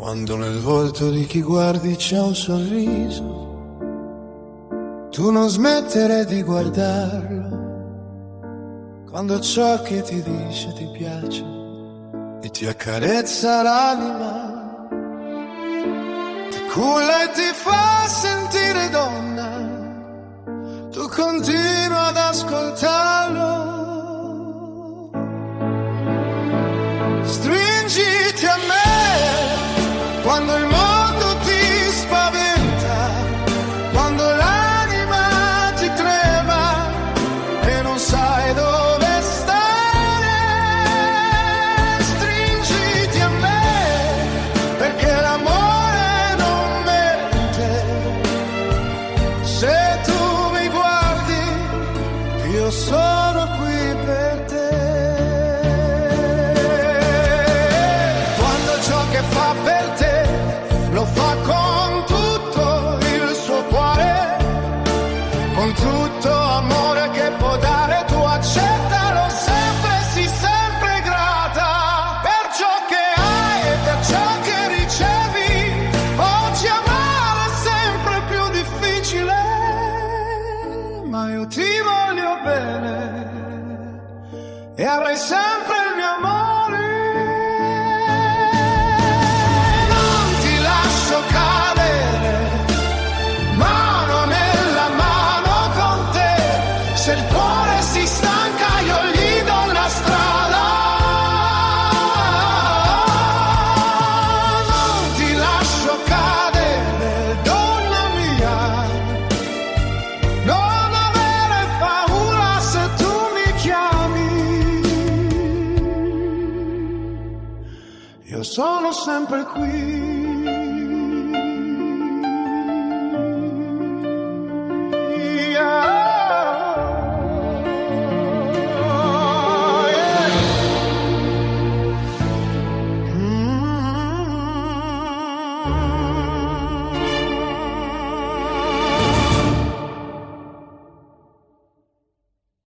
Quando nel volto di chi guardi c'è un sorriso, tu non smettere di guardarlo. Quando ciò che ti dice ti piace e ti accarezza l'anima, ti culla e ti fa sentire donna, tu continua ad ascoltarlo. Stringiti a me quando il mondo ti spaventa, quando l'anima ti trema e non sai dove stare. Stringiti a me perché l'amore non mente. Se tu mi guardi io sono qui per te. Quando ciò che fa per te lo fa con tutto il suo cuore, con tutto amore che può dare, tu accettalo sempre, sii sempre grata per ciò che hai e per ciò che ricevi. Oggi amare è sempre più difficile, ma io ti voglio bene e avrai sempre il mio amore. Se il cuore si stanca io gli do una strada. Non ti lascio cadere, donna mia. Non avere paura se tu mi chiami. Io sono sempre qui.